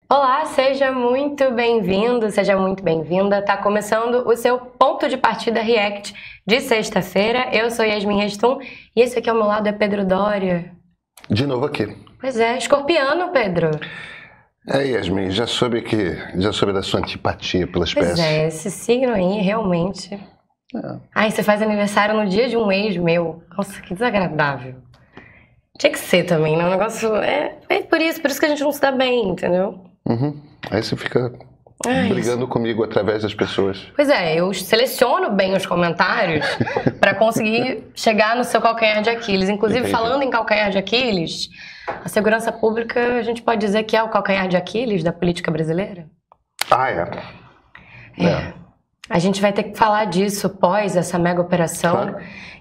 Olá, seja muito bem-vindo, seja muito bem-vinda. Tá começando o seu Ponto de Partida React de sexta-feira. Eu sou Yasmin Restum e esse aqui ao meu lado é Pedro Doria. De novo aqui. Pois é, escorpiano, Pedro. Yasmin, já soube da sua antipatia pela espécie. Pois é, esse signo aí, realmente... Ai, você faz aniversário no dia de um ex meu. Nossa, que desagradável. Tinha que ser também, né? O negócio é por isso que a gente não se dá bem, entendeu? Aí você fica brigando comigo através das pessoas. Pois é, eu seleciono bem os comentários pra conseguir chegar no seu calcanhar de Aquiles. Inclusive, Entendi. falando em calcanhar de Aquiles, a segurança pública, a gente pode dizer que é o calcanhar de Aquiles da política brasileira? É. A gente vai ter que falar disso pós essa mega operação, Claro.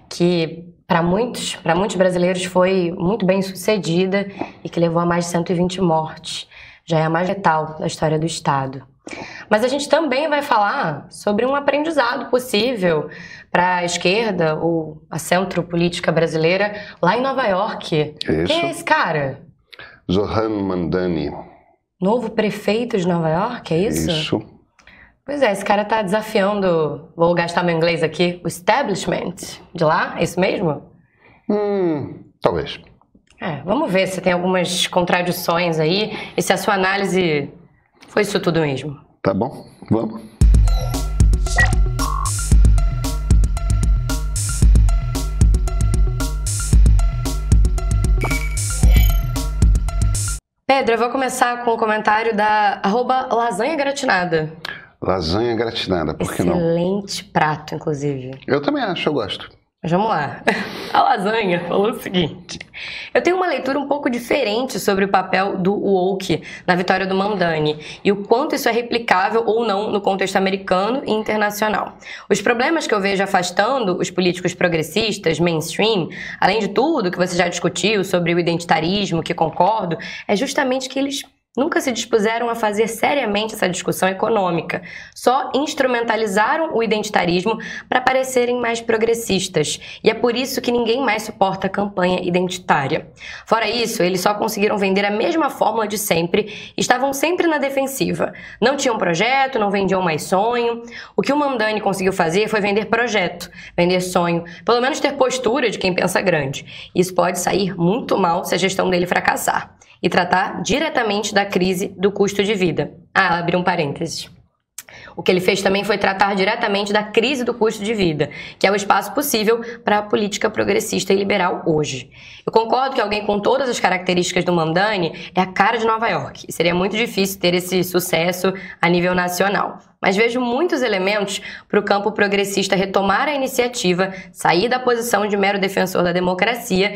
que para muitos brasileiros foi muito bem sucedida e que levou a mais de 120 mortes. Já é a mais letal da história do Estado. Mas a gente também vai falar sobre um aprendizado possível para a esquerda ou a centro-política brasileira lá em Nova York. Isso. Quem é esse cara? Zohran Mamdani. Novo prefeito de Nova York, é isso? Isso. Pois é, esse cara tá desafiando, vou gastar meu inglês aqui, o establishment de lá, é isso mesmo? Talvez. Vamos ver se tem algumas contradições aí e se a sua análise foi isso tudo mesmo. Tá bom? Vamos. Pedro, eu vou começar com um comentário da @lasanha-gratinada. Lasanha gratinada, por que não? Excelente prato, inclusive. Eu também acho, eu gosto. Mas vamos lá. A lasanha falou o seguinte: eu tenho uma leitura um pouco diferente sobre o papel do woke na vitória do Mamdani e o quanto isso é replicável ou não no contexto americano e internacional. Os problemas que eu vejo afastando os políticos progressistas, mainstream, além de tudo que você já discutiu sobre o identitarismo, que concordo, é justamente que eles nunca se dispuseram a fazer seriamente essa discussão econômica. Só instrumentalizaram o identitarismo para parecerem mais progressistas. E é por isso que ninguém mais suporta a campanha identitária. Fora isso, eles só conseguiram vender a mesma fórmula de sempre e estavam sempre na defensiva. Não tinham projeto, não vendiam mais sonho. O que o Mamdani conseguiu fazer foi vender projeto, vender sonho, pelo menos ter postura de quem pensa grande. Isso pode sair muito mal se a gestão dele fracassar. E tratar diretamente da crise do custo de vida. Abri um parênteses. O que ele fez também foi tratar diretamente da crise do custo de vida, que é o espaço possível para a política progressista e liberal hoje. Eu concordo que alguém com todas as características do Mamdani é a cara de Nova York, e seria muito difícil ter esse sucesso a nível nacional. Mas vejo muitos elementos para o campo progressista retomar a iniciativa, sair da posição de mero defensor da democracia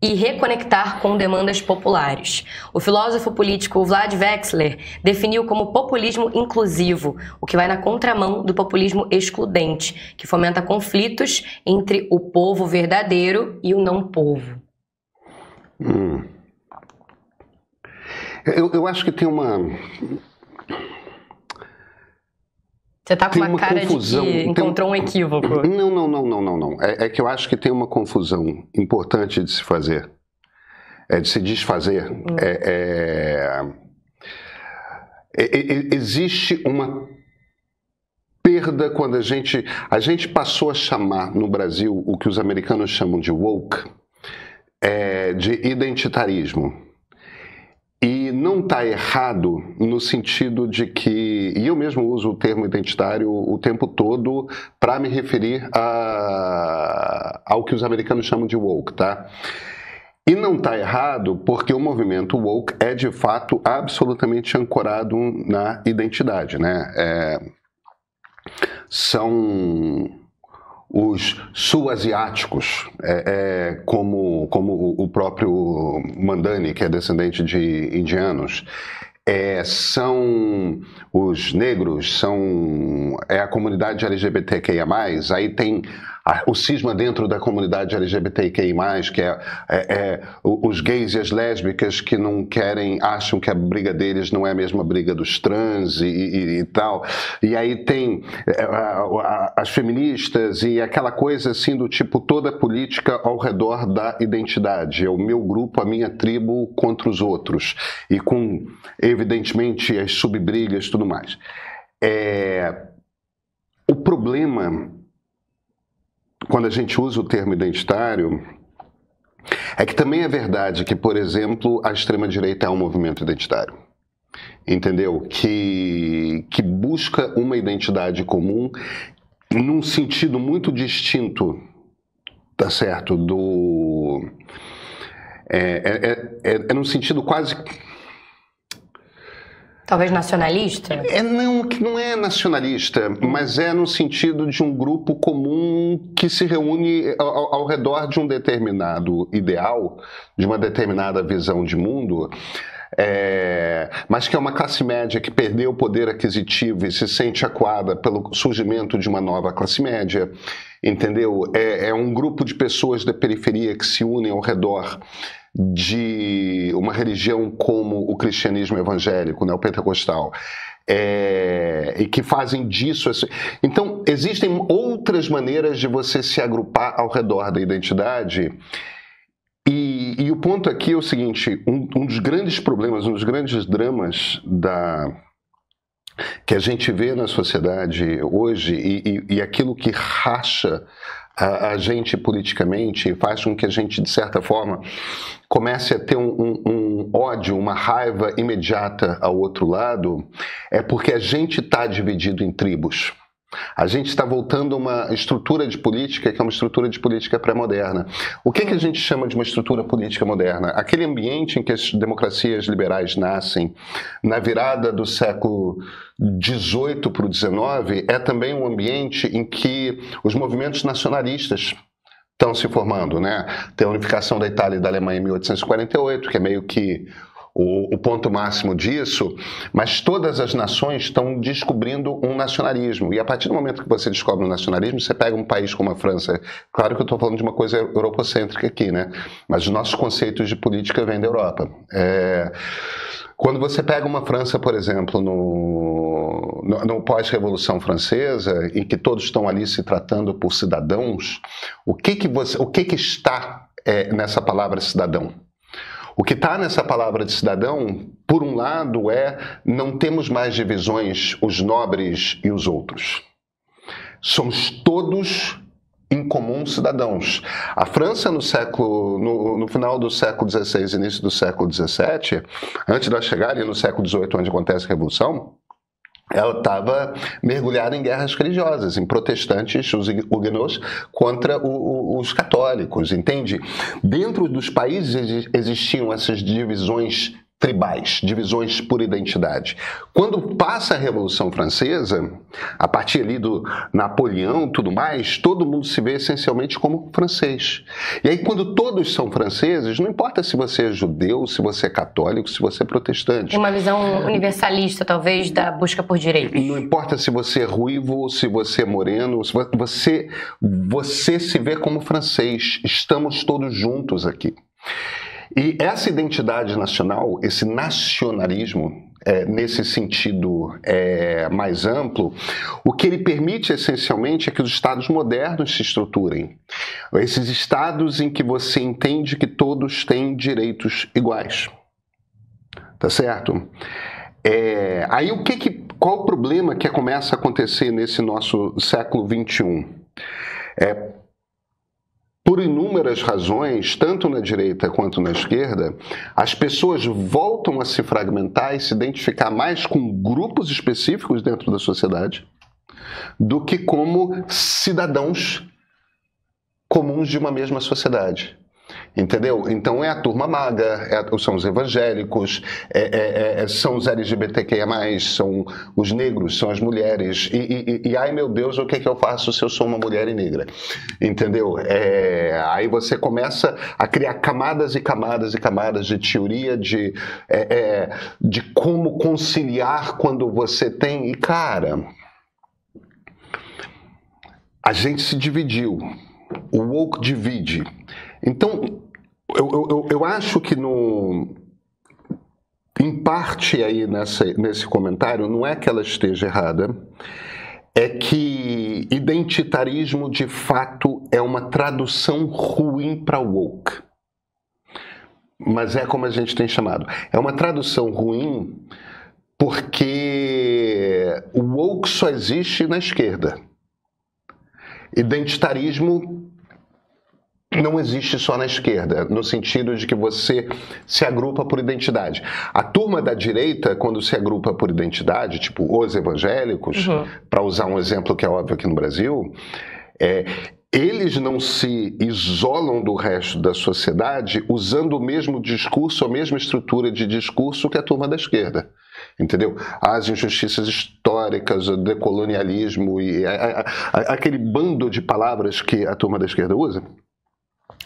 e reconectar com demandas populares. O filósofo político Vlad Vexler definiu como populismo inclusivo, o que vai na contramão do populismo excludente, que fomenta conflitos entre o povo verdadeiro e o não povo. Eu acho que tem uma... Você tá com uma cara confusão, de que encontrou um equívoco. Não. É que eu acho que tem uma confusão importante de se fazer. De se desfazer. Existe uma perda quando a gente passou a chamar no Brasil o que os americanos chamam de woke, de identitarismo. E não está errado no sentido de que... E eu mesmo uso o termo identitário o tempo todo para me referir ao que os americanos chamam de woke, tá? E não está errado porque o movimento woke é, de fato, absolutamente ancorado na identidade, né? São os sul-asiáticos, como o próprio Mamdani, que é descendente de indianos, são os negros, é a comunidade LGBTQIA+, aí tem o cisma dentro da comunidade LGBTQI+, que os gays e as lésbicas que não querem, acham que a briga deles não é a mesma briga dos trans e tal. E aí tem as feministas e aquela coisa assim do tipo, toda política ao redor da identidade. É o meu grupo, a minha tribo contra os outros. E com, evidentemente, as subbrigas e tudo mais. O problema, quando a gente usa o termo identitário, é que também é verdade que, por exemplo, a extrema-direita é um movimento identitário. Entendeu? Que busca uma identidade comum num sentido muito distinto, tá certo? Num sentido quase... Talvez nacionalista? Não, que não é nacionalista, mas é no sentido de um grupo comum que se reúne ao redor de um determinado ideal, de uma determinada visão de mundo, mas que é uma classe média que perdeu o poder aquisitivo e se sente acuada pelo surgimento de uma nova classe média, entendeu? É um grupo de pessoas da periferia que se unem ao redor de uma religião como o cristianismo evangélico, neopentecostal, e que fazem disso... Então, existem outras maneiras de você se agrupar ao redor da identidade, e o ponto aqui é o seguinte, um dos grandes problemas, um dos grandes dramas que a gente vê na sociedade hoje, e aquilo que racha a gente politicamente e faz com que a gente, de certa forma, comece a ter um ódio, uma raiva imediata ao outro lado, é porque a gente está dividido em tribos. A gente está voltando a uma estrutura de política que é uma estrutura de política pré-moderna. O que a gente chama de uma estrutura política moderna? Aquele ambiente em que as democracias liberais nascem na virada do século XVIII para o XIX é também um ambiente em que os movimentos nacionalistas estão se formando, né? Tem a unificação da Itália e da Alemanha em 1848, que é meio que o ponto máximo disso, mas todas as nações estão descobrindo um nacionalismo. E a partir do momento que você descobre um nacionalismo, você pega um país como a França. Claro que eu estou falando de uma coisa europocêntrica aqui, né? Mas os nossos conceitos de política vêm da Europa. Quando você pega uma França, por exemplo, no pós-Revolução Francesa, em que todos estão ali se tratando por cidadãos, o que está nessa palavra cidadão? O que está nessa palavra de cidadão, por um lado, não temos mais divisões, os nobres e os outros. Somos todos em comum cidadãos. A França, no final do século XVI, início do século XVII, antes de nós chegarem no século XVIII, onde acontece a Revolução, ela estava mergulhada em guerras religiosas, em protestantes, os huguenots, contra os católicos, entende? Dentro dos países existiam essas divisões tribais, divisões por identidade. Quando passa a Revolução Francesa, a partir ali do Napoleão e tudo mais, todo mundo se vê essencialmente como francês. E aí quando todos são franceses, não importa se você é judeu, se você é católico, se você é protestante. Uma visão universalista, talvez, da busca por direitos. Não importa se você é ruivo, se você é moreno, você se vê como francês. Estamos todos juntos aqui. E essa identidade nacional, esse nacionalismo, nesse sentido mais amplo, o que ele permite essencialmente é que os estados modernos se estruturem. Esses estados em que você entende que todos têm direitos iguais. Tá certo? Aí qual o problema que começa a acontecer nesse nosso século XXI? Por inúmeras razões, tanto na direita quanto na esquerda, as pessoas voltam a se fragmentar e se identificar mais com grupos específicos dentro da sociedade do que como cidadãos comuns de uma mesma sociedade. Entendeu? Então é a turma maga, são os evangélicos, são os LGBTQIA+, são os negros, são as mulheres. E ai meu Deus, o que eu faço se eu sou uma mulher e negra? Entendeu? Aí você começa a criar camadas e camadas e camadas de teoria de como conciliar quando você tem... E cara... a gente se dividiu. O woke divide. Então, eu acho que em parte aí nesse comentário, não é que ela esteja errada, é que identitarismo de fato é uma tradução ruim para woke. Mas é como a gente tem chamado. É uma tradução ruim porque o woke só existe na esquerda. Identitarismo não existe só na esquerda, no sentido de que você se agrupa por identidade. A turma da direita, quando se agrupa por identidade, tipo os evangélicos, para usar um exemplo que é óbvio aqui no Brasil, eles não se isolam do resto da sociedade usando o mesmo discurso, a mesma estrutura de discurso que a turma da esquerda. Entendeu? As injustiças históricas, o decolonialismo e aquele bando de palavras que a turma da esquerda usa.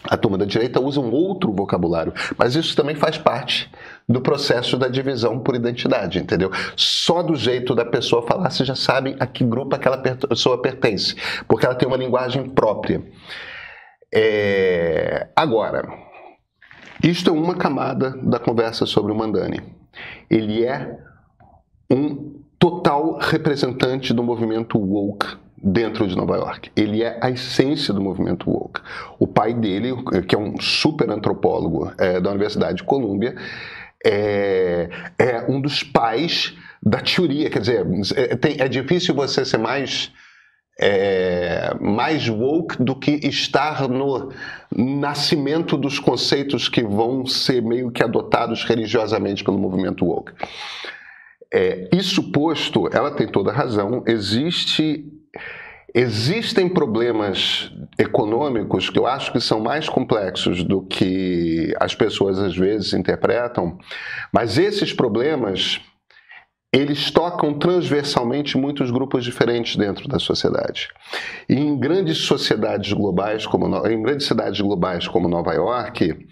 A turma da direita usa um outro vocabulário, mas isso também faz parte do processo da divisão por identidade, entendeu? Só do jeito da pessoa falar, você já sabe a que grupo aquela pessoa pertence, porque ela tem uma linguagem própria. Agora, isto é uma camada da conversa sobre o Mamdani. Ele é um total representante do movimento woke dentro de Nova York. Ele é a essência do movimento woke. O pai dele, que é um super antropólogo da Universidade de Colômbia, é um dos pais da teoria. Quer dizer, é difícil você ser mais woke do que estar no nascimento dos conceitos que vão ser meio que adotados religiosamente pelo movimento woke. Isso posto, ela tem toda a razão, existem problemas econômicos que eu acho que são mais complexos do que as pessoas às vezes interpretam, mas esses problemas, eles tocam transversalmente muitos grupos diferentes dentro da sociedade. E em grandes sociedades globais, em grandes cidades globais como Nova York,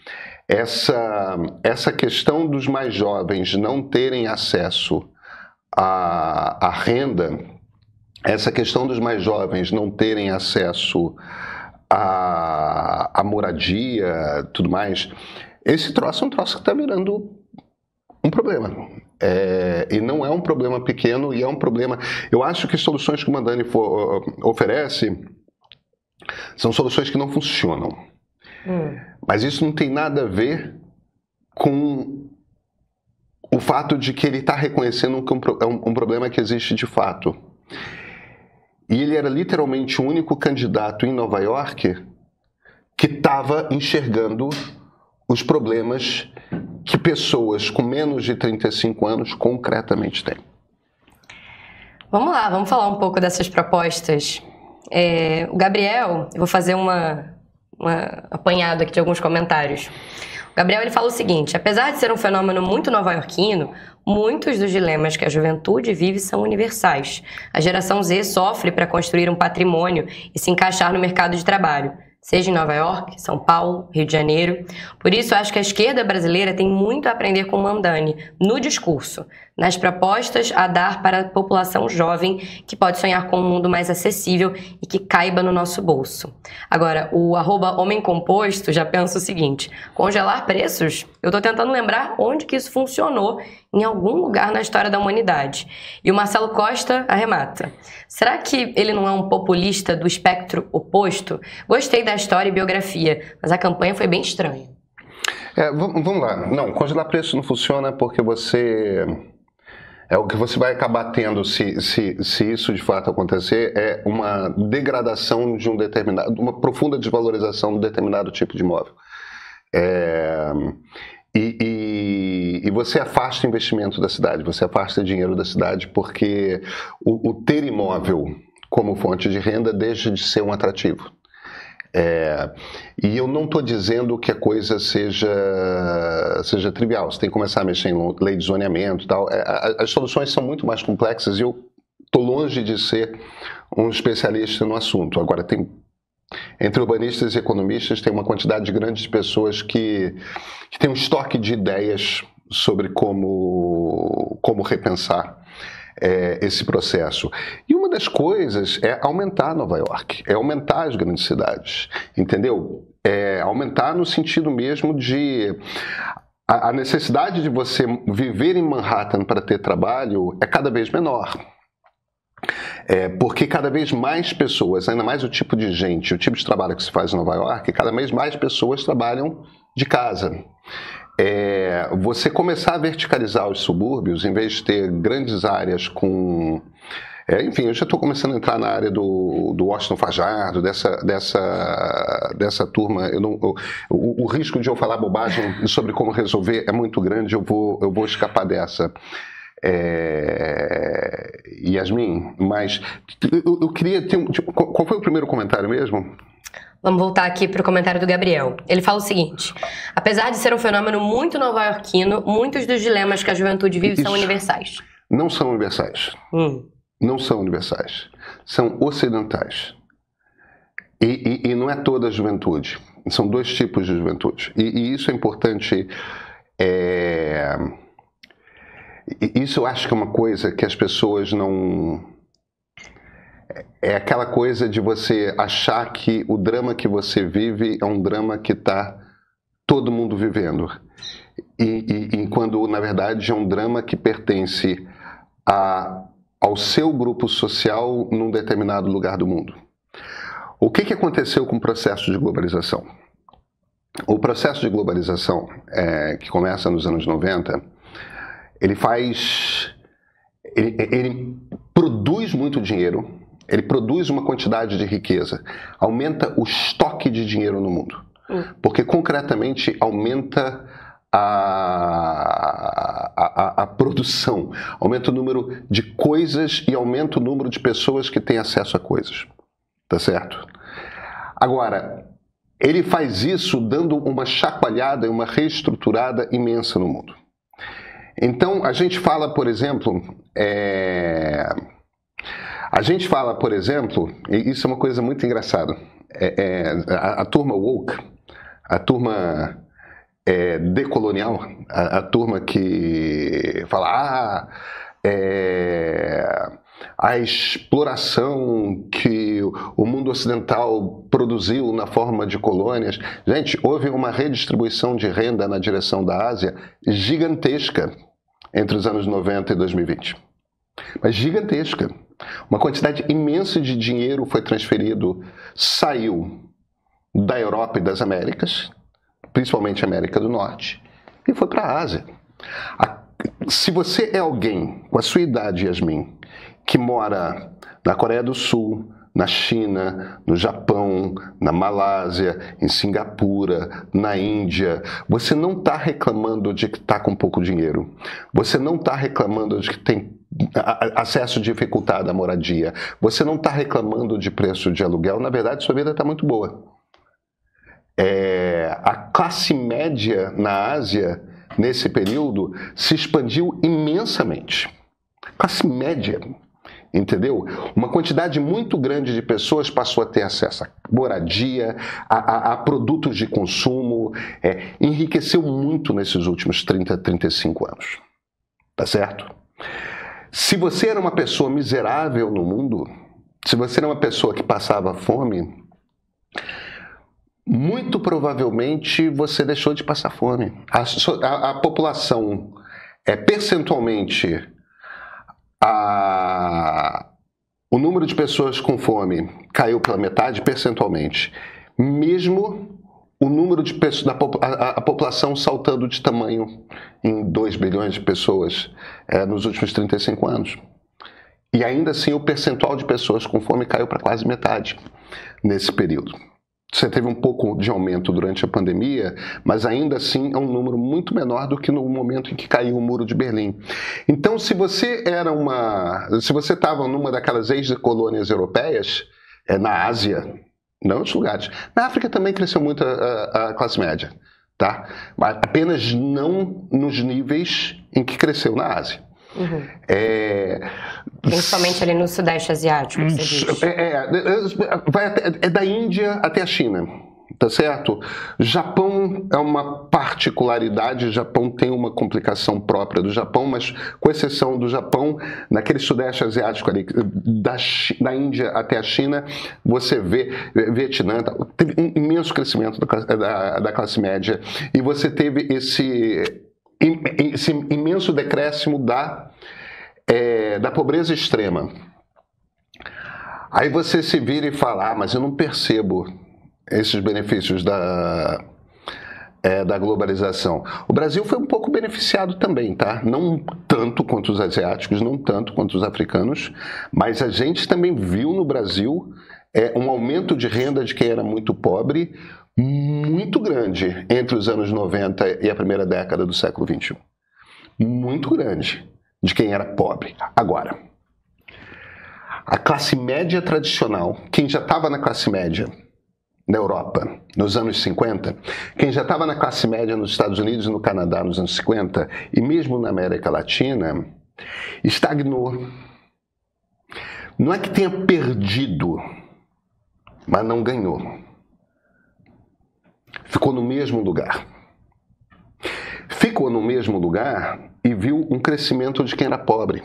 essa questão dos mais jovens não terem acesso à renda, essa questão dos mais jovens não terem acesso à moradia, tudo mais, esse troço é um troço que está virando um problema. E não é um problema pequeno, e é um problema... Eu acho que as soluções que o Mamdani oferece são soluções que não funcionam. Mas isso não tem nada a ver com o fato de que ele está reconhecendo que é um problema que existe de fato. E ele era literalmente o único candidato em Nova York que estava enxergando os problemas que pessoas com menos de 35 anos concretamente têm. Vamos lá, vamos falar um pouco dessas propostas. O Gabriel, eu vou fazer uma apanhado aqui de alguns comentários. O Gabriel, ele fala o seguinte: apesar de ser um fenômeno muito nova-iorquino, muitos dos dilemas que a juventude vive são universais. A geração Z sofre para construir um patrimônio e se encaixar no mercado de trabalho, seja em Nova York, São Paulo, Rio de Janeiro. Por isso, acho que a esquerda brasileira tem muito a aprender com o Mamdani no discurso, nas propostas a dar para a população jovem que pode sonhar com um mundo mais acessível e que caiba no nosso bolso. Agora, o @homemcomposto já pensa o seguinte: congelar preços? Eu estou tentando lembrar onde que isso funcionou em algum lugar na história da humanidade. E o Marcelo Costa arremata: será que ele não é um populista do espectro oposto? Gostei da história e biografia, mas a campanha foi bem estranha. Vamos lá. Não, congelar preço não funciona porque o que você vai acabar tendo se isso de fato acontecer é uma degradação de uma profunda desvalorização de um determinado tipo de imóvel. E você afasta o investimento da cidade, você afasta dinheiro da cidade, porque o ter imóvel como fonte de renda deixa de ser um atrativo. E eu não estou dizendo que a coisa seja trivial. Você tem que começar a mexer em lei de zoneamento e tal. As soluções são muito mais complexas e eu estou longe de ser um especialista no assunto. Agora, entre urbanistas e economistas, tem uma quantidade grande de pessoas que tem um estoque de ideias sobre como repensar esse processo. E uma das coisas é aumentar Nova York, é aumentar as grandes cidades, entendeu? É aumentar no sentido mesmo de... A necessidade de você viver em Manhattan para ter trabalho é cada vez menor. Porque cada vez mais pessoas, ainda mais o tipo de gente, o tipo de trabalho que se faz em Nova York, cada vez mais pessoas trabalham de casa. Você começar a verticalizar os subúrbios, em vez de ter grandes áreas com... enfim, eu já estou começando a entrar na área do Washington Fajardo, dessa turma. O risco de eu falar bobagem sobre como resolver é muito grande, eu vou escapar dessa. Yasmin, mas eu queria ter... Qual foi o primeiro comentário mesmo? Vamos voltar aqui para o comentário do Gabriel. Ele fala o seguinte: apesar de ser um fenômeno muito nova-iorquino, muitos dos dilemas que a juventude vive são universais. Não são universais. Não são universais. São ocidentais. E não é toda a juventude. São dois tipos de juventude. E isso é importante. Isso eu acho que é uma coisa que as pessoas não... É aquela coisa de você achar que o drama que você vive é um drama que está todo mundo vivendo. E quando, na verdade, é um drama que pertence ao seu grupo social num determinado lugar do mundo. O que aconteceu com o processo de globalização? O processo de globalização, que começa nos anos 90, ele produz muito dinheiro, ele produz uma quantidade de riqueza, aumenta o estoque de dinheiro no mundo, porque concretamente aumenta a produção, aumenta o número de coisas e aumenta o número de pessoas que têm acesso a coisas, tá certo? Agora, ele faz isso dando uma chacoalhada e uma reestruturada imensa no mundo. Então, a gente fala, por exemplo, e isso é uma coisa muito engraçada, a turma woke, a turma decolonial, a turma que fala, a exploração que o mundo ocidental produziu na forma de colônias. Gente, houve uma redistribuição de renda na direção da Ásia gigantesca entre os anos 90 e 2020. Mas gigantesca. Uma quantidade imensa de dinheiro foi transferido, saiu da Europa e das Américas, principalmente América do Norte, e foi para a Ásia. Se você é alguém com a sua idade, Yasmin, que mora na Coreia do Sul, na China, no Japão, na Malásia, em Singapura, na Índia, você não está reclamando de que está com pouco dinheiro. Você não está reclamando de que tem acesso dificultado à moradia. Você não está reclamando de preço de aluguel. Na verdade, sua vida está muito boa. A classe média na Ásia, nesse período, se expandiu imensamente. Classe média. Entendeu? Uma quantidade muito grande de pessoas passou a ter acesso a moradia, a produtos de consumo, enriqueceu muito nesses últimos 30, 35 anos. Tá certo? Se você era uma pessoa miserável no mundo, se você era uma pessoa que passava fome, muito provavelmente você deixou de passar fome. A população, percentualmente, o número de pessoas com fome caiu pela metade percentualmente, mesmo o número de pessoas, a população saltando de tamanho em 2 bilhões de pessoas nos últimos 35 anos. E ainda assim o percentual de pessoas com fome caiu para quase metade nesse período. Você teve um pouco de aumento durante a pandemia, mas ainda assim é um número muito menor do que no momento em que caiu o Muro de Berlim. Então, se você estava numa daquelas ex-colônias europeias, na Ásia, não em outros lugares, na África também cresceu muito a classe média, tá? Apenas não nos níveis em que cresceu na Ásia. Uhum. Principalmente ali no Sudeste Asiático, que você diz. Vai da Índia até a China. tá certo? Japão é uma particularidade, o Japão tem uma complicação própria do Japão, mas com exceção do Japão, naquele sudeste asiático ali, da Índia até a China, você vê Vietnã, teve um imenso crescimento da classe média, e você teve esse imenso decréscimo da pobreza extrema. Aí você se vira e fala, mas eu não percebo esses benefícios da globalização. O Brasil foi um pouco beneficiado também, tá? Não tanto quanto os asiáticos, não tanto quanto os africanos, mas a gente também viu no Brasil um aumento de renda de quem era muito pobre, muito grande entre os anos 90 e a primeira década do século XXI. Muito grande de quem era pobre. Agora, a classe média tradicional, quem já estava na classe média na Europa nos anos 50, quem já estava na classe média nos Estados Unidos e no Canadá nos anos 50, e mesmo na América Latina, estagnou. Não é que tenha perdido, mas não ganhou. Ficou no mesmo lugar. Ficou no mesmo lugar e viu um crescimento de quem era pobre.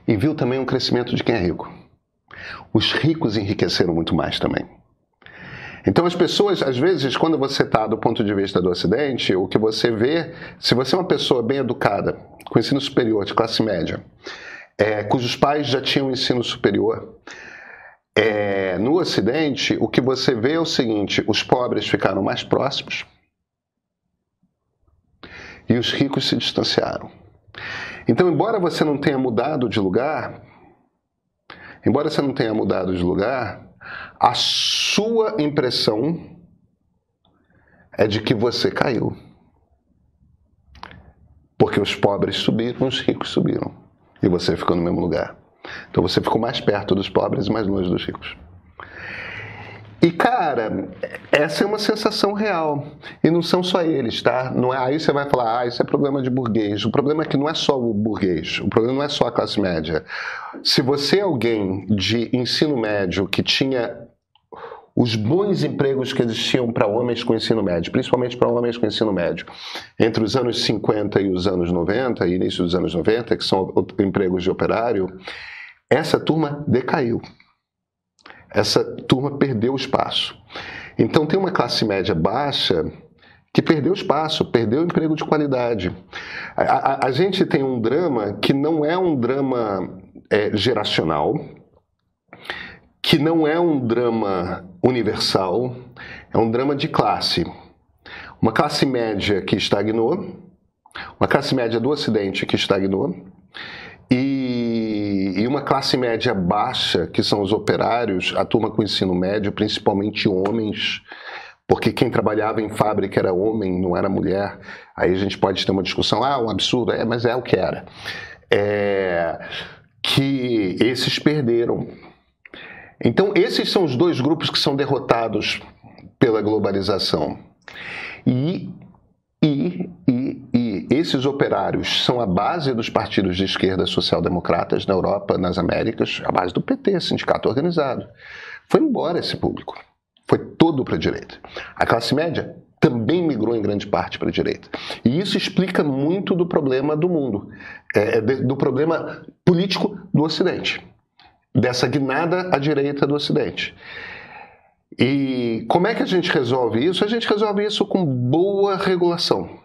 E viu também um crescimento de quem é rico. Os ricos enriqueceram muito mais também. Então as pessoas, às vezes, quando você está do ponto de vista do Ocidente, o que você vê, se você é uma pessoa bem educada, com ensino superior, de classe média, cujos pais já tinham ensino superior, no Ocidente, o que você vê é o seguinte, os pobres ficaram mais próximos e os ricos se distanciaram. Então, embora você não tenha mudado de lugar, a sua impressão é de que você caiu. Porque os pobres subiram, os ricos subiram. E você ficou no mesmo lugar. Então você ficou mais perto dos pobres e mais longe dos ricos. E, cara, essa é uma sensação real. E não são só eles, tá? Não é, aí você vai falar, isso é problema de burguês. O problema é que não é só o burguês. O problema não é só a classe média. Se você é alguém de ensino médio que tinha os bons empregos que existiam para homens com ensino médio, principalmente para homens com ensino médio, entre os anos 50 e os anos 90, início dos anos 90, que são empregos de operário, essa turma decaiu. Essa turma perdeu espaço. Então tem uma classe média baixa que perdeu espaço, perdeu emprego de qualidade. A gente tem um drama que não é um drama geracional, que não é um drama universal, é um drama de classe. Uma classe média que estagnou, uma classe média do Ocidente que estagnou, e uma classe média baixa, que são os operários, a turma com ensino médio, principalmente homens, porque quem trabalhava em fábrica era homem, não era mulher. Aí a gente pode ter uma discussão, um absurdo, mas é o que era. Que esses perderam. Então esses são os dois grupos que são derrotados pela globalização. E esses operários são a base dos partidos de esquerda social-democratas na Europa, nas Américas, a base do PT, sindicato organizado. Foi embora esse público. Foi todo para a direita. A classe média também migrou em grande parte para a direita. E isso explica muito do problema do mundo, do problema político do Ocidente, dessa guinada à direita do Ocidente. E como é que a gente resolve isso? A gente resolve isso com boa regulação.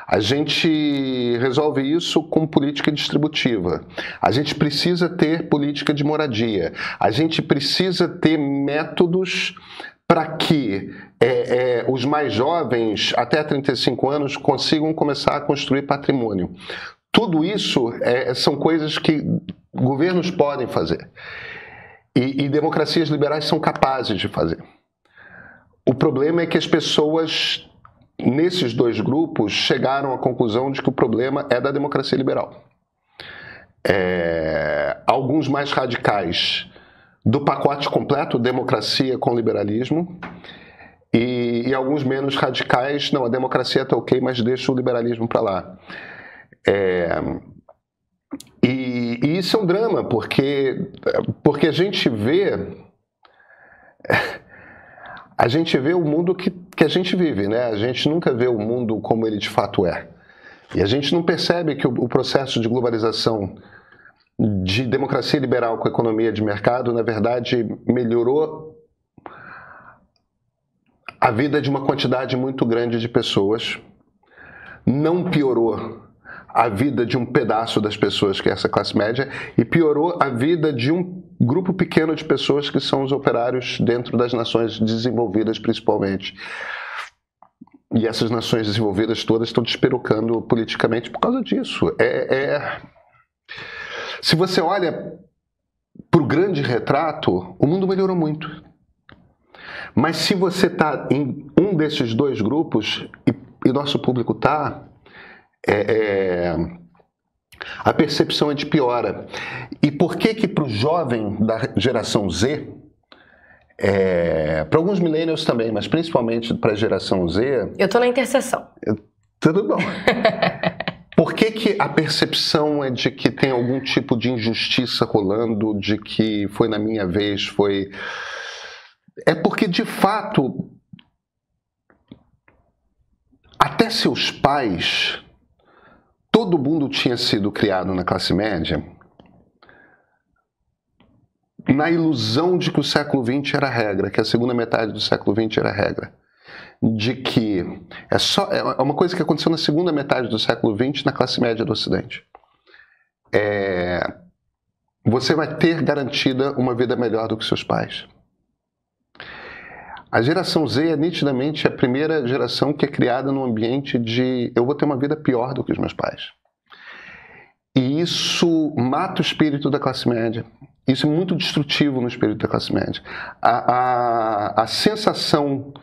A gente resolve isso com política distributiva. A gente precisa ter política de moradia. A gente precisa ter métodos para que os mais jovens, até 35 anos, consigam começar a construir patrimônio. Tudo isso são coisas que governos podem fazer. E democracias liberais são capazes de fazer. O problema é que as pessoas, nesses dois grupos, chegaram à conclusão de que o problema é da democracia liberal. Alguns mais radicais do pacote completo, democracia com liberalismo, e alguns menos radicais, não, a democracia está ok, mas deixa o liberalismo para lá. E isso é um drama, porque a gente vê a gente vê o mundo que a gente vive, né? A gente nunca vê o mundo como ele de fato é. E a gente não percebe que o processo de globalização, de democracia liberal com economia de mercado, na verdade, melhorou a vida de uma quantidade muito grande de pessoas, não piorou a vida de um pedaço das pessoas, que é essa classe média, e piorou a vida de um grupo pequeno de pessoas que são os operários dentro das nações desenvolvidas, principalmente. E essas nações desenvolvidas todas estão desperucando politicamente por causa disso. Se você olha para o grande retrato, o mundo melhorou muito. Mas se você está em um desses dois grupos, e nosso público está, a percepção é de piora. E por que para o jovem da geração Z, para alguns millennials também, mas principalmente para a geração Z... Eu estou na interseção. Tudo bom. Por que a percepção é de que tem algum tipo de injustiça rolando, de que foi na minha vez, foi... É porque, de fato, até seus pais, todo mundo tinha sido criado na classe média na ilusão de que o século XX era a regra, que a segunda metade do século XX era a regra. De que é uma coisa que aconteceu na segunda metade do século XX na classe média do Ocidente. Você vai ter garantida uma vida melhor do que seus pais. A geração Z é nitidamente a primeira geração que é criada num ambiente de eu vou ter uma vida pior do que os meus pais. E isso mata o espírito da classe média. Isso é muito destrutivo no espírito da classe média. A sensação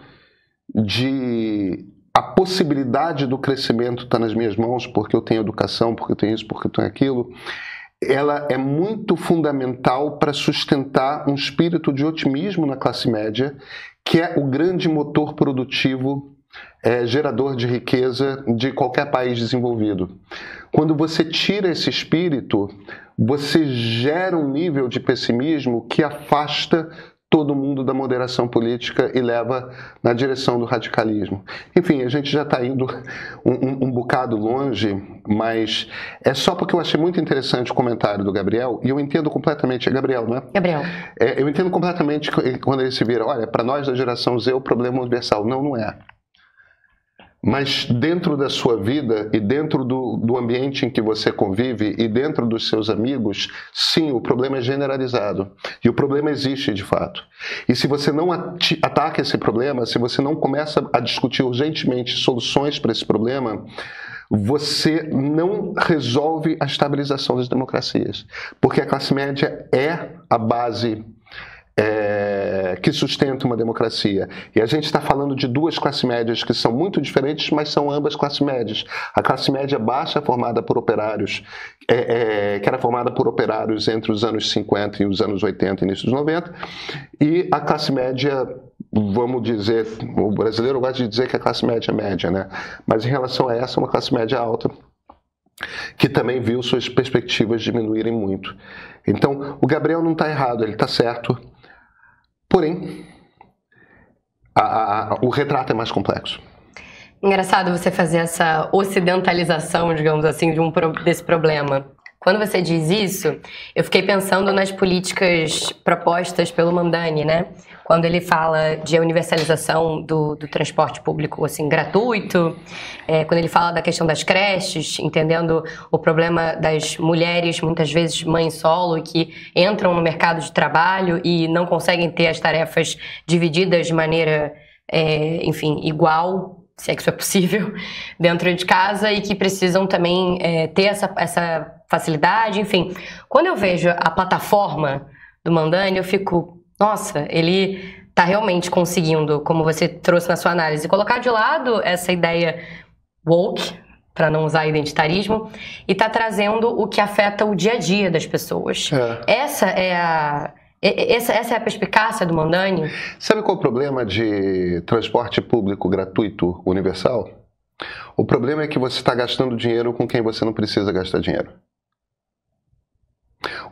de a possibilidade do crescimento está nas minhas mãos porque eu tenho educação, porque eu tenho isso, porque eu tenho aquilo, ela é muito fundamental para sustentar um espírito de otimismo na classe média, que é o grande motor produtivo, gerador de riqueza de qualquer país desenvolvido. Quando você tira esse espírito, você gera um nível de pessimismo que afasta todo mundo da moderação política e leva na direção do radicalismo. Enfim, a gente já está indo um bocado longe, mas é só porque eu achei muito interessante o comentário do Gabriel, e eu entendo completamente... É Gabriel, não é? Gabriel. Eu entendo completamente quando ele se vira, olha, para nós da geração Z o problema é universal. Não, não é. Mas dentro da sua vida e dentro do ambiente em que você convive e dentro dos seus amigos, sim, o problema é generalizado. E o problema existe de fato. E se você não ataca esse problema, se você não começa a discutir urgentemente soluções para esse problema, você não resolve a estabilização das democracias. Porque a classe média é a base que sustenta uma democracia. E a gente está falando de duas classes médias que são muito diferentes, mas são ambas classes médias. A classe média baixa, formada por operários, que era formada por operários entre os anos 50 e os anos 80 e início dos 90, e a classe média, vamos dizer, o brasileiro gosta de dizer que a classe média é média, né? Mas em relação a essa, uma classe média alta, que também viu suas perspectivas diminuírem muito. Então, o Gabriel não está errado, ele está certo. Porém, o retrato é mais complexo. Engraçado você fazer essa ocidentalização, digamos assim, desse problema. Quando você diz isso, eu fiquei pensando nas políticas propostas pelo Mamdani, né? Quando ele fala de universalização do transporte público assim, gratuito, quando ele fala da questão das creches, entendendo o problema das mulheres, muitas vezes mães solo, que entram no mercado de trabalho e não conseguem ter as tarefas divididas de maneira, enfim, igual, se é que isso é possível, dentro de casa e que precisam também ter essa facilidade, enfim. Quando eu vejo a plataforma do Mamdani, eu fico, nossa, ele está realmente conseguindo, como você trouxe na sua análise, colocar de lado essa ideia woke, para não usar identitarismo, e está trazendo o que afeta o dia a dia das pessoas. Essa é a perspicácia do Mamdani? Sabe qual é o problema de transporte público gratuito universal? O problema é que você está gastando dinheiro com quem você não precisa gastar dinheiro.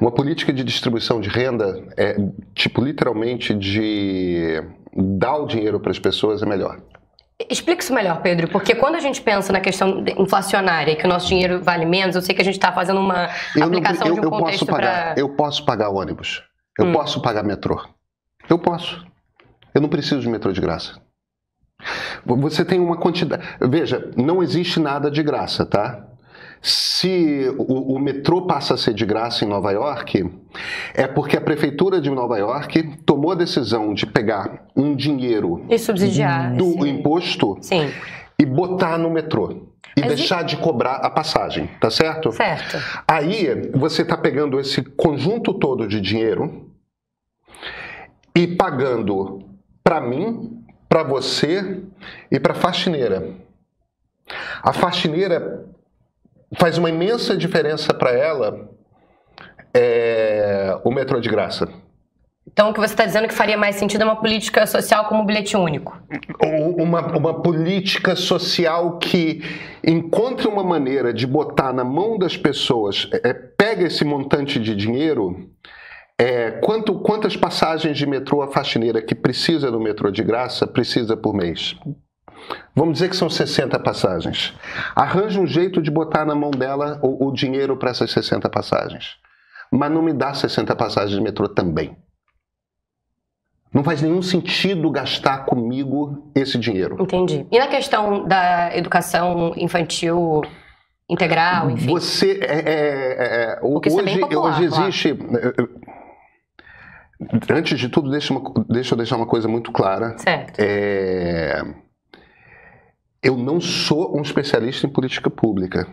Uma política de distribuição de renda é tipo literalmente de dar o dinheiro para as pessoas é melhor. Explica isso melhor, Pedro, porque quando a gente pensa na questão inflacionária, que o nosso dinheiro vale menos, eu sei que a gente está fazendo uma aplicação de um contexto para... Eu posso pagar ônibus, eu posso pagar metrô, eu posso. Eu não preciso de metrô de graça. Você tem uma quantidade... Veja, não existe nada de graça, tá? Se o metrô passa a ser de graça em Nova York, é porque a prefeitura de Nova York tomou a decisão de pegar um dinheiro e subsidiar do imposto e botar no metrô. E deixar de cobrar a passagem, tá certo? Certo. Aí você está pegando esse conjunto todo de dinheiro e pagando para mim, para você e para a faxineira. A faxineira faz uma imensa diferença para ela o metrô de graça. Então o que você está dizendo que faria mais sentido é uma política social como o bilhete único? Uma política social que encontre uma maneira de botar na mão das pessoas, pega esse montante de dinheiro, quantas passagens de metrô a faxineira que precisa do metrô de graça precisa por mês? Vamos dizer que são 60 passagens. Arranja um jeito de botar na mão dela o dinheiro para essas 60 passagens. Mas não me dá 60 passagens de metrô também. Não faz nenhum sentido gastar comigo esse dinheiro. Entendi. E na questão da educação infantil integral, enfim? Você... hoje existe... Antes de tudo, deixa eu deixar uma coisa muito clara. Certo. Eu não sou um especialista em política pública.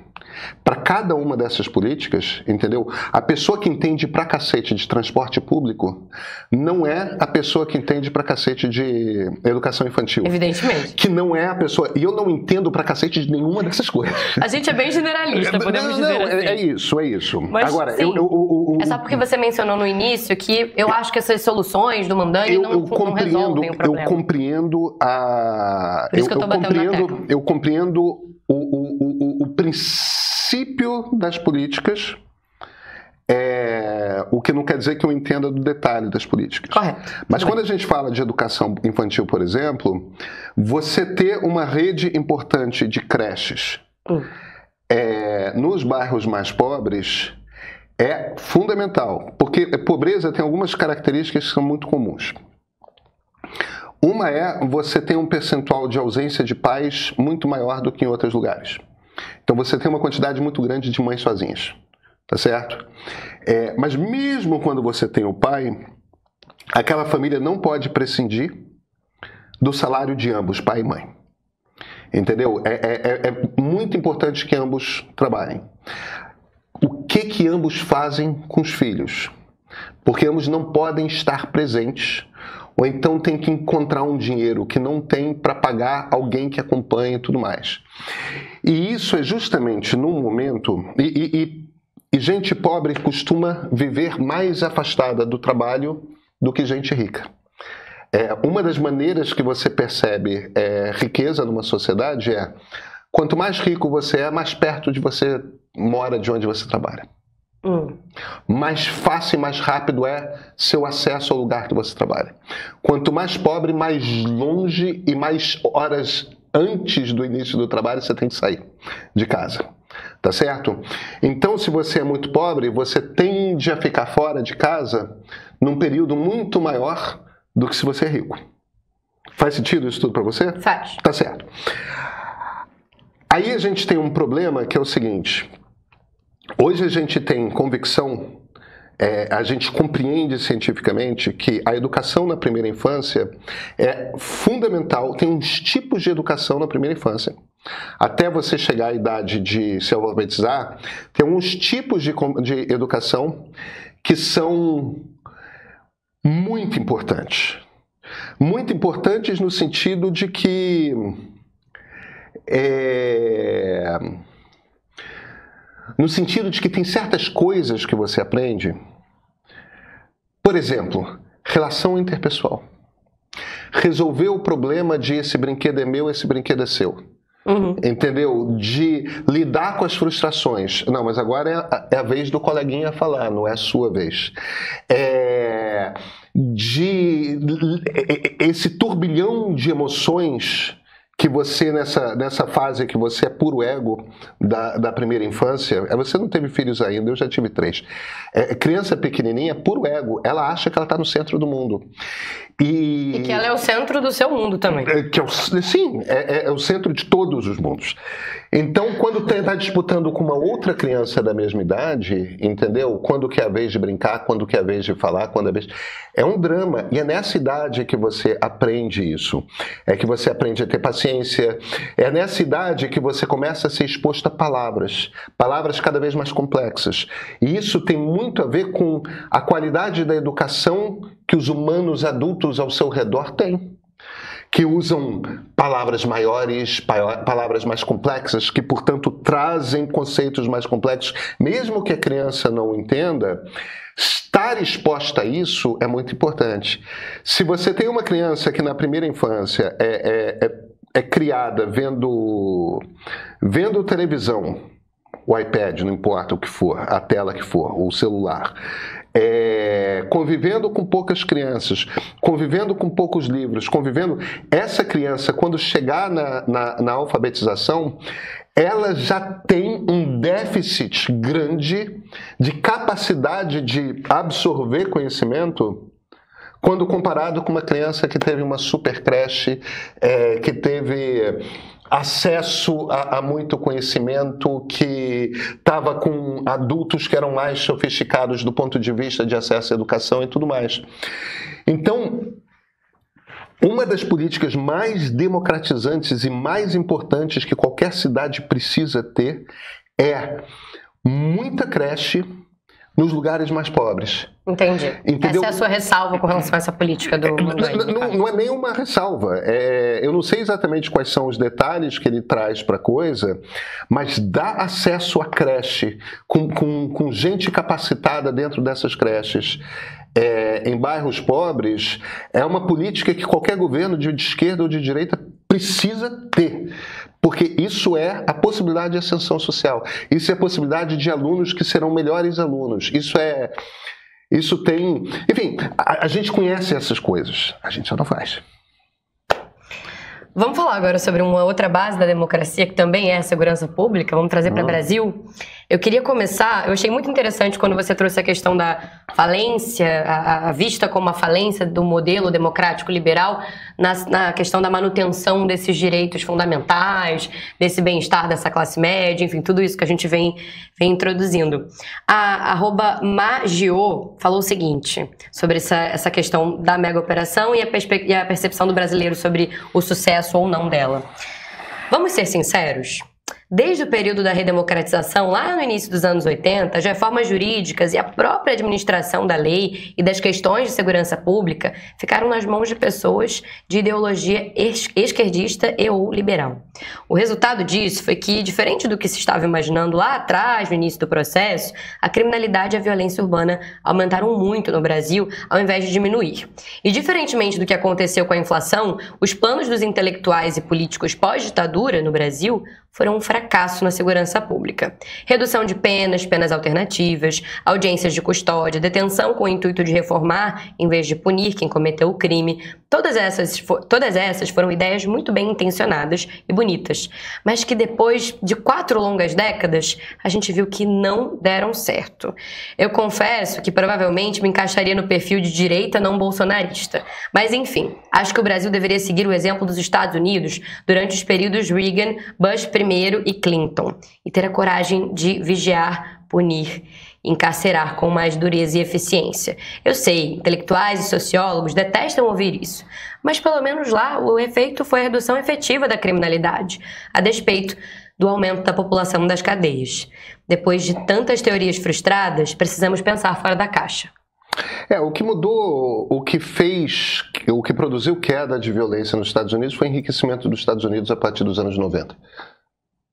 Para cada uma dessas políticas, entendeu? A pessoa que entende pra cacete de transporte público não é a pessoa que entende pra cacete de educação infantil. Evidentemente. Que não é a pessoa... E eu não entendo pra cacete de nenhuma dessas coisas. A gente é bem generalista, podemos dizer assim. É isso. Mas, agora, sim, é só porque você mencionou no início que eu acho que essas soluções do Mandani não resolvem o problema. Eu compreendo a... Por isso que eu tô batendo na tecla. Eu compreendo o princípio das políticas, o que não quer dizer que eu entenda do detalhe das políticas. Correto. Mas quando a gente fala de educação infantil, por exemplo, você ter uma rede importante de creches nos bairros mais pobres é fundamental, porque pobreza tem algumas características que são muito comuns. Uma você tem um percentual de ausência de pais muito maior do que em outros lugares. Então você tem uma quantidade muito grande de mães sozinhas, tá certo? Mas mesmo quando você tem o pai, aquela família não pode prescindir do salário de ambos, pai e mãe. Entendeu? É muito importante que ambos trabalhem. O que ambos fazem com os filhos? Porque ambos não podem estar presentes, ou então tem que encontrar um dinheiro que não tem para pagar alguém que acompanhe e tudo mais. E isso é justamente num momento... E gente pobre costuma viver mais afastada do trabalho do que gente rica. Uma das maneiras que você percebe riqueza numa sociedade quanto mais rico você é, mais perto de você mora de onde você trabalha. Mais fácil e mais rápido é seu acesso ao lugar que você trabalha. Quanto mais pobre, mais longe e mais horas antes do início do trabalho você tem que sair de casa. Tá certo? Então, se você é muito pobre, você tende a ficar fora de casa num período muito maior do que se você é rico. Faz sentido isso tudo para você? Faz. Tá certo. Aí a gente tem um problema que é o seguinte... Hoje a gente tem convicção, a gente compreende cientificamente que a educação na primeira infância é fundamental, tem uns tipos de educação na primeira infância. Até você chegar à idade de se alfabetizar, tem uns tipos de educação que são muito importantes. Muito importantes no sentido de que... No sentido de que tem certas coisas que você aprende. Por exemplo, relação interpessoal. Resolver o problema de esse brinquedo é meu, esse brinquedo é seu. Entendeu? De lidar com as frustrações. Não, mas agora é a vez do coleguinha falar, não é a sua vez. Esse turbilhão de emoções que você, nessa fase que você é puro ego da primeira infância, você não teve filhos ainda, eu já tive 3. Criança pequenininha é puro ego, ela acha que ela está no centro do mundo. E que ela é o centro do seu mundo também. Sim, é o centro de todos os mundos. Então, quando está disputando com uma outra criança da mesma idade, entendeu? Quando que é a vez de brincar, quando que é a vez de falar, quando é a vez... É um drama, e é nessa idade que você aprende isso. É que você aprende a ter paciência, é nessa idade que você começa a ser exposto a palavras cada vez mais complexas. E isso tem muito a ver com a qualidade da educação que os humanos adultos ao seu redor têm, que usam palavras maiores, palavras mais complexas, que, portanto, trazem conceitos mais complexos. Mesmo que a criança não entenda, estar exposta a isso é muito importante. Se você tem uma criança que na primeira infância é criada vendo televisão, o iPad, não importa o que for, a tela que for, o celular, convivendo com poucas crianças, convivendo com poucos livros, essa criança, quando chegar na alfabetização, ela já tem um déficit grande de capacidade de absorver conhecimento quando comparado com uma criança que teve uma super creche, que teve acesso a muito conhecimento, que estava com adultos que eram mais sofisticados do ponto de vista de acesso à educação e tudo mais. Então, uma das políticas mais democratizantes e mais importantes que qualquer cidade precisa ter é muita creche nos lugares mais pobres. Entendi. Entendeu? Essa é a sua ressalva com relação a essa política do Mondlane. Não é nenhuma ressalva. Eu não sei exatamente quais são os detalhes que ele traz para a coisa, mas dar acesso à creche com gente capacitada dentro dessas creches, em bairros pobres, é uma política que qualquer governo de esquerda ou de direita precisa ter. Porque isso é a possibilidade de ascensão social. Isso é a possibilidade de alunos que serão melhores alunos. Isso tem... Enfim, a gente conhece essas coisas. A gente só não faz. Vamos falar agora sobre uma outra base da democracia, que também é a segurança pública. Vamos trazer para o Brasil. Eu queria começar... Eu achei muito interessante quando você trouxe a questão da falência, a vista como a falência do modelo democrático liberal na questão da manutenção desses direitos fundamentais, desse bem-estar dessa classe média, enfim, tudo isso que a gente vem introduzindo. A @Magio falou o seguinte sobre essa questão da mega operação e a percepção do brasileiro sobre o sucesso ou não dela. Vamos ser sinceros? Desde o período da redemocratização, lá no início dos anos 80, as reformas jurídicas e a própria administração da lei e das questões de segurança pública ficaram nas mãos de pessoas de ideologia esquerdista e ou liberal. O resultado disso foi que, diferente do que se estava imaginando lá atrás, no início do processo, a criminalidade e a violência urbana aumentaram muito no Brasil, ao invés de diminuir. E, diferentemente do que aconteceu com a inflação, os planos dos intelectuais e políticos pós-ditadura no Brasil foram um fracasso na segurança pública. Redução de penas alternativas, audiências de custódia, detenção com o intuito de reformar em vez de punir quem cometeu o crime. Todas essas foram ideias muito bem intencionadas e bonitas, mas que depois de 4 longas décadas, a gente viu que não deram certo. Eu confesso que provavelmente me encaixaria no perfil de direita não bolsonarista, mas enfim, acho que o Brasil deveria seguir o exemplo dos Estados Unidos durante os períodos Reagan, Bush primeiro e Clinton, e ter a coragem de vigiar, punir, encarcerar com mais dureza e eficiência. Eu sei, intelectuais e sociólogos detestam ouvir isso, mas pelo menos lá o efeito foi a redução efetiva da criminalidade, a despeito do aumento da população das cadeias. Depois de tantas teorias frustradas, precisamos pensar fora da caixa. O que mudou, o que produziu queda de violência nos Estados Unidos foi o enriquecimento dos Estados Unidos a partir dos anos 90.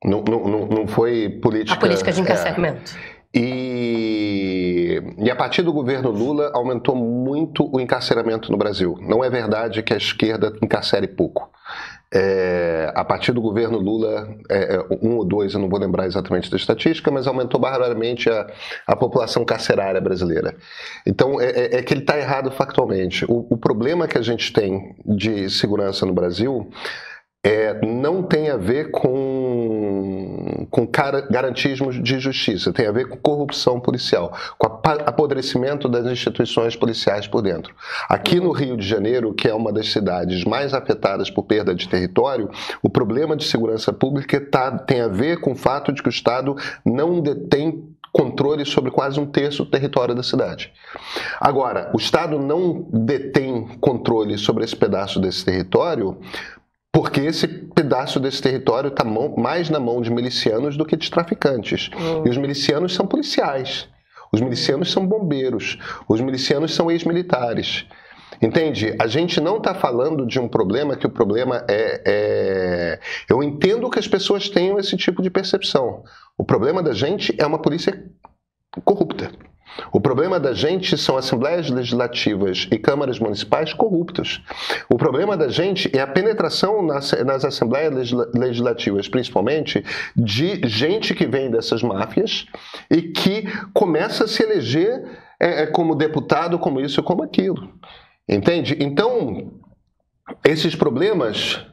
Não foi política... A política de encarceramento. E a partir do governo Lula aumentou muito o encarceramento no Brasil. Não é verdade que a esquerda encarcere pouco. a partir do governo Lula, um ou dois, eu não vou lembrar exatamente da estatística, mas aumentou barbaramente a população carcerária brasileira. Então, que ele está errado factualmente. O problema que a gente tem de segurança no Brasil não tem a ver com garantismos de justiça, tem a ver com corrupção policial, com apodrecimento das instituições policiais por dentro. Aqui no Rio de Janeiro, que é uma das cidades mais afetadas por perda de território, o problema de segurança pública tem a ver com o fato de que o Estado não detém controle sobre quase um terço do território da cidade. Agora, o Estado não detém controle sobre esse pedaço desse território porque esse pedaço desse território está mais na mão de milicianos do que de traficantes. E os milicianos são policiais, os milicianos são bombeiros, os milicianos são ex-militares. Entende? A gente não está falando de um problema que o problema Eu entendo que as pessoas tenham esse tipo de percepção. O problema da gente é uma polícia corrupta. O problema da gente são assembleias legislativas e câmaras municipais corruptas. O problema da gente é a penetração nas assembleias legislativas, principalmente, de gente que vem dessas máfias e que começa a se eleger como deputado, como isso e como aquilo. Entende? Então, esses problemas,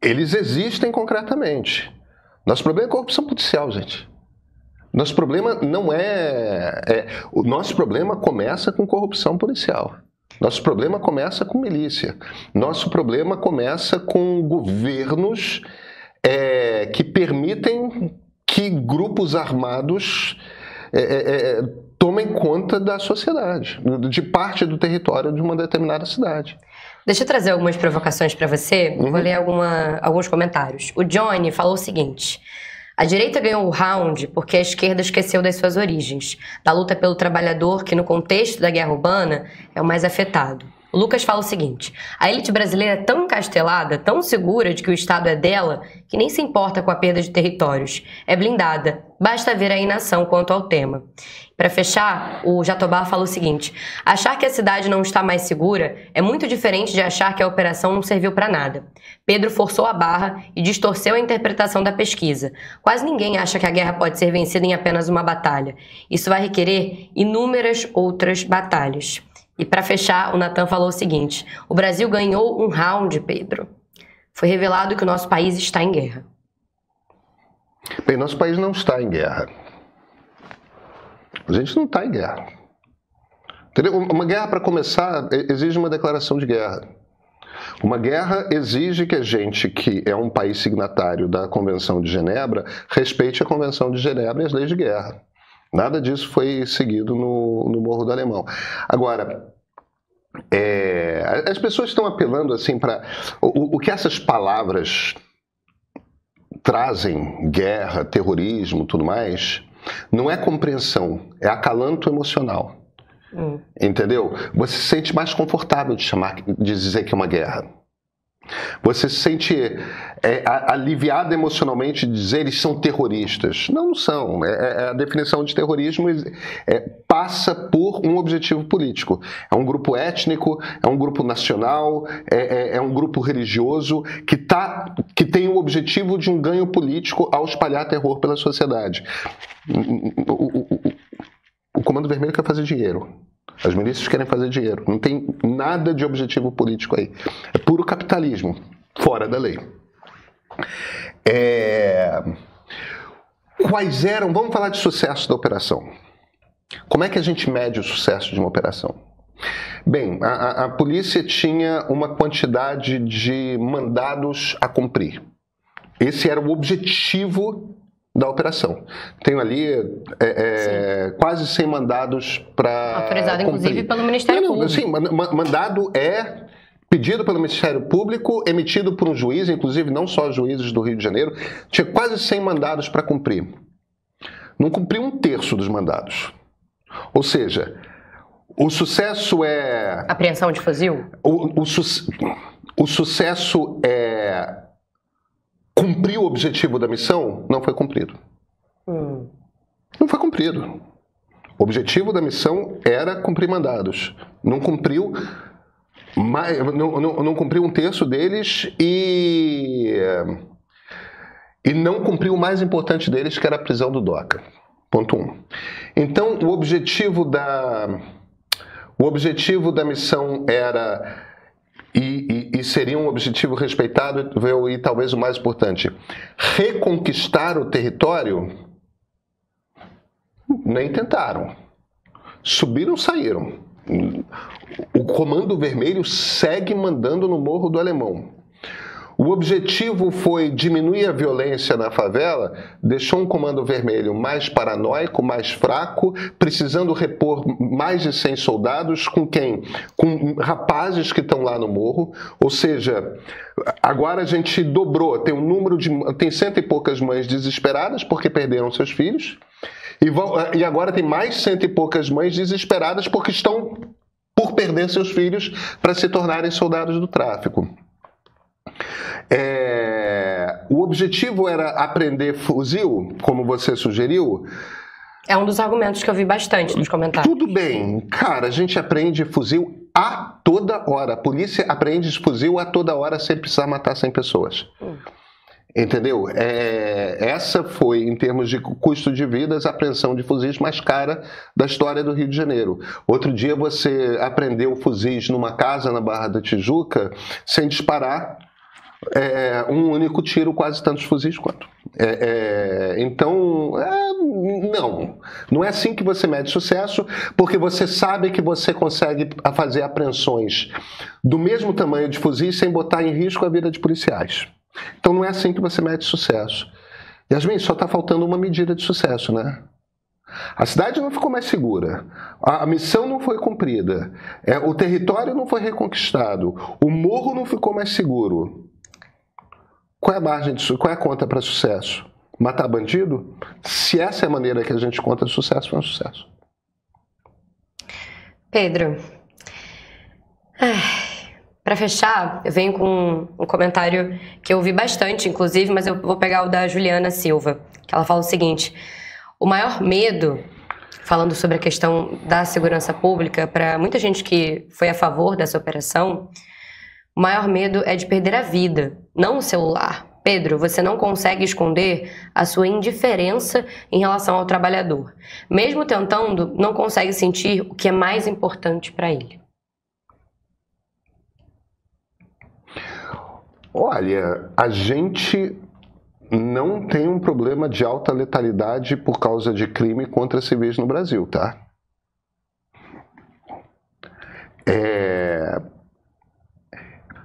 eles existem concretamente. Nosso problema é corrupção policial, gente. Nosso problema não o nosso problema começa com corrupção policial. Nosso problema começa com milícia. Nosso problema começa com governos que permitem que grupos armados tomem conta da sociedade, de parte do território de uma determinada cidade. Deixa eu trazer algumas provocações para você. Vou ler alguns comentários. O Johnny falou o seguinte: a direita ganhou o round porque a esquerda esqueceu das suas origens, da luta pelo trabalhador, que no contexto da guerra urbana é o mais afetado. O Lucas fala o seguinte: a elite brasileira é tão encastelada, tão segura de que o Estado é dela, que nem se importa com a perda de territórios. É blindada, basta ver a inação quanto ao tema. Para fechar, o Jatobá fala o seguinte: achar que a cidade não está mais segura é muito diferente de achar que a operação não serviu para nada. Pedro forçou a barra e distorceu a interpretação da pesquisa. Quase ninguém acha que a guerra pode ser vencida em apenas uma batalha. Isso vai requerer inúmeras outras batalhas. E para fechar, o Natan falou o seguinte: o Brasil ganhou um round, Pedro. Foi revelado que o nosso país está em guerra. Bem, nosso país não está em guerra. A gente não está em guerra. Entendeu? Uma guerra, para começar, exige uma declaração de guerra. Uma guerra exige que a gente, que é um país signatário da Convenção de Genebra, respeite a Convenção de Genebra e as leis de guerra. Nada disso foi seguido no Morro do Alemão. Agora, as pessoas estão apelando assim para... O que essas palavras trazem, guerra, terrorismo, tudo mais, não é compreensão, é acalanto emocional. Entendeu? Você se sente mais confortável de dizer que é uma guerra. Você se sente aliviado emocionalmente de dizer eles são terroristas. Não, não são. A definição de terrorismo passa por um objetivo político. É um grupo étnico, é um grupo nacional, é um grupo religioso que tem o objetivo de um ganho político ao espalhar terror pela sociedade. O Comando Vermelho quer fazer dinheiro. As milícias querem fazer dinheiro. Não tem nada de objetivo político aí. É puro capitalismo, fora da lei. Quais eram... Vamos falar de sucesso da operação. Como é que a gente mede o sucesso de uma operação? Bem, a polícia tinha uma quantidade de mandados a cumprir. Esse era o objetivo da operação. Tenho ali quase 100 mandados para autorizado, inclusive, pelo Ministério Público. Sim, mandado é pedido pelo Ministério Público, emitido por um juiz, inclusive não só juízes do Rio de Janeiro. Tinha quase 100 mandados para cumprir. Não cumpri um terço dos mandados. Ou seja, o sucesso é... Apreensão de fuzil? O sucesso é... Cumprir o objetivo da missão? Não foi cumprido. Não foi cumprido. O objetivo da missão era cumprir mandados. Não cumpriu Mas não cumpriu um terço deles e não cumpriu o mais importante deles, que era a prisão do DOCA. Ponto 1. Então, o objetivo da missão era, e seria um objetivo respeitável e talvez o mais importante, reconquistar o território. Nem tentaram. Subiram, saíram. O Comando Vermelho segue mandando no Morro do Alemão. O objetivo foi diminuir a violência na favela, deixou um Comando Vermelho mais paranoico, mais fraco, precisando repor mais de 100 soldados, com quem? Com rapazes que estão lá no morro, ou seja, agora a gente dobrou, tem 100 e poucas mães desesperadas porque perderam seus filhos, e agora tem mais 100 e poucas mães desesperadas porque estão por perder seus filhos para se tornarem soldados do tráfico. O objetivo era aprender fuzil, como você sugeriu. É um dos argumentos que eu vi bastante nos comentários. Tudo bem, cara, a gente aprende fuzil a toda hora. A polícia aprende fuzil a toda hora sem precisar matar 100 pessoas. Entendeu? Essa foi, em termos de custo de vidas, a apreensão de fuzis mais cara da história do Rio de Janeiro. Outro dia você aprendeu fuzis numa casa na Barra da Tijuca sem disparar um único tiro, quase tantos fuzis quanto. Então, não é assim que você mede sucesso, porque você sabe que você consegue fazer apreensões do mesmo tamanho de fuzis sem botar em risco a vida de policiais. Então não é assim que você mede sucesso. Yasmin, só está faltando uma medida de sucesso, né? A cidade não ficou mais segura, a missão não foi cumprida, o território não foi reconquistado, o morro não ficou mais seguro. Qual é a margem disso? Qual é a conta para sucesso? Matar bandido? Se essa é a maneira que a gente conta de sucesso, foi um sucesso. Pedro, para fechar, eu venho com um comentário que eu ouvi bastante, inclusive, mas eu vou pegar o da Juliana Silva, que ela fala o seguinte: o maior medo, falando sobre a questão da segurança pública, para muita gente que foi a favor dessa operação, o maior medo é de perder a vida, não o celular. Pedro, você não consegue esconder a sua indiferença em relação ao trabalhador. Mesmo tentando, não consegue sentir o que é mais importante para ele. Olha, a gente não tem um problema de alta letalidade por causa de crime contra civis no Brasil, tá?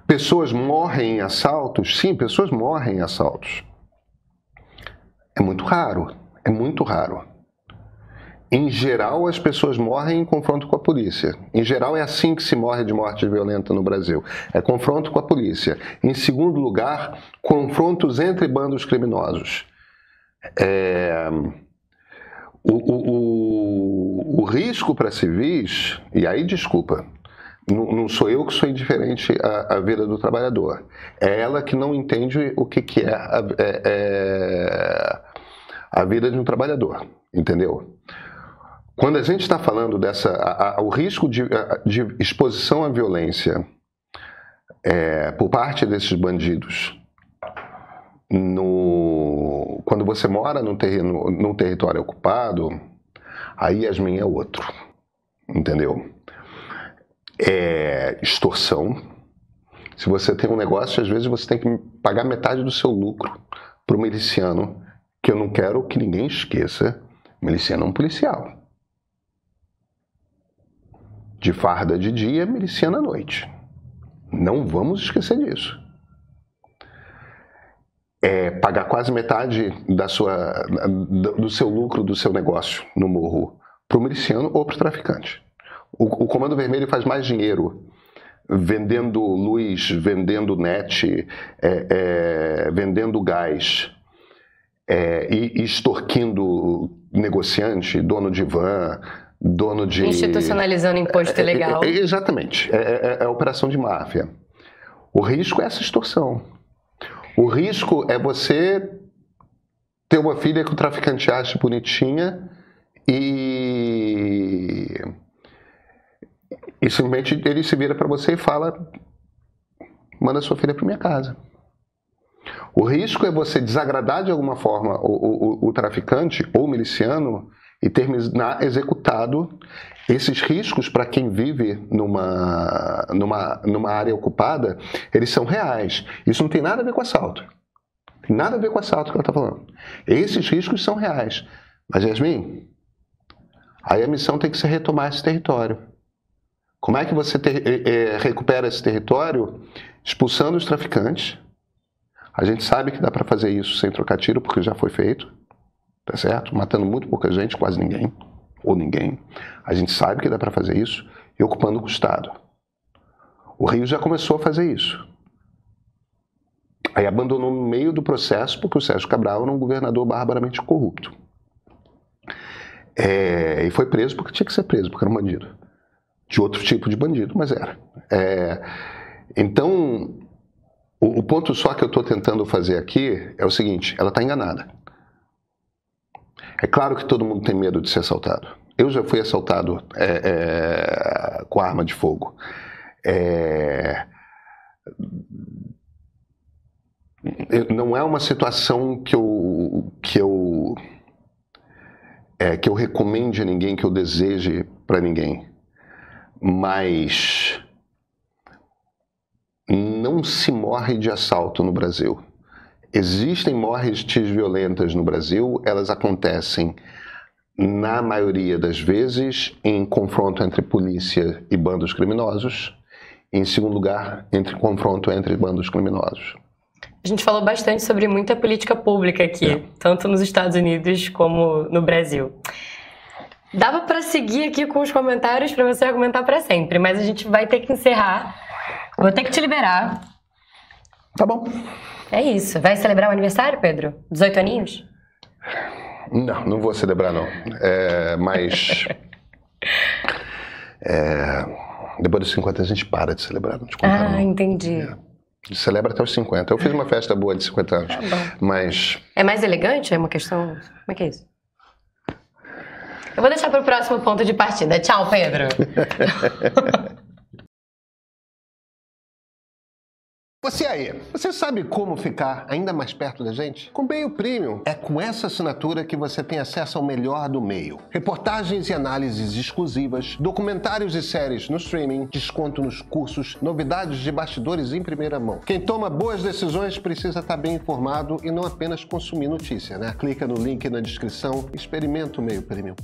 Pessoas morrem em assaltos? Sim, pessoas morrem em assaltos. É muito raro, é muito raro. Em geral, as pessoas morrem em confronto com a polícia. Em geral, é assim que se morre de morte violenta no Brasil. É confronto com a polícia. Em segundo lugar, confrontos entre bandos criminosos. O risco para civis, e aí desculpa, não sou eu que sou indiferente à vida do trabalhador. É ela que não entende o que é a vida de um trabalhador, entendeu? Quando a gente está falando o risco de exposição à violência por parte desses bandidos, quando você mora num território ocupado, aí Yasmin é outro, entendeu? Extorsão. Se você tem um negócio, às vezes você tem que pagar metade do seu lucro para o miliciano, que eu não quero que ninguém esqueça, miliciano é um policial. De farda de dia, miliciano à noite. Não vamos esquecer disso. Pagar quase metade do seu lucro, do seu negócio no morro, para o miliciano ou para o traficante. O Comando Vermelho faz mais dinheiro vendendo luz, vendendo net, vendendo gás e extorquindo negociante, dono de van, dono de... Institucionalizando imposto ilegal. Exatamente. É operação de máfia. O risco é essa extorsão. O risco é você ter uma filha que o traficante acha bonitinha e E simplesmente ele se vira para você e fala: manda sua filha para minha casa. O risco é você desagradar de alguma forma o traficante ou o miliciano e terminar executado. Esses riscos, para quem vive numa área ocupada, eles são reais. Isso não tem nada a ver com assalto. Tem nada a ver com o assalto que ela está falando. Esses riscos são reais. Mas, Yasmin, aí a missão tem que ser retomar esse território. Como é que você recupera esse território? Expulsando os traficantes. A gente sabe que dá para fazer isso sem trocar tiro, porque já foi feito. Tá certo? Matando muito pouca gente, quase ninguém. Ou ninguém. A gente sabe que dá para fazer isso e ocupando o Estado. O Rio já começou a fazer isso. Aí abandonou no meio do processo porque o Sérgio Cabral era um governador barbaramente corrupto. E foi preso porque tinha que ser preso, porque era um bandido. De outro tipo de bandido, mas era. Então, o ponto só que eu estou tentando fazer aqui é o seguinte: ela está enganada. É claro que todo mundo tem medo de ser assaltado. Eu já fui assaltado com arma de fogo. Não é uma situação que eu recomende a ninguém, que eu deseje para ninguém. Mas não se morre de assalto no Brasil. Existem mortes violentas no Brasil, elas acontecem, na maioria das vezes, em confronto entre polícia e bandos criminosos, e, em segundo lugar, confronto entre bandos criminosos. A gente falou bastante sobre muita política pública aqui, tanto nos Estados Unidos como no Brasil. Dava para seguir aqui com os comentários para você argumentar para sempre, mas a gente vai ter que encerrar. Vou ter que te liberar. Tá bom. É isso. Vai celebrar o aniversário, Pedro? 18 aninhos? Não vou celebrar, não. Mas... depois dos 50 a gente para de celebrar, não te contar, não. Entendi. Celebra até os 50. Eu fiz uma festa boa de 50 anos. Tá bom. Mas... É mais elegante? É uma questão... Como é que é isso? Eu vou deixar para o próximo ponto de partida. Tchau, Pedro. Você aí, você sabe como ficar ainda mais perto da gente? Com o Meio Premium, é com essa assinatura que você tem acesso ao melhor do meio. Reportagens e análises exclusivas, documentários e séries no streaming, desconto nos cursos, novidades de bastidores em primeira mão. Quem toma boas decisões precisa estar bem informado e não apenas consumir notícia, né? Clica no link na descrição, experimenta o Meio Premium.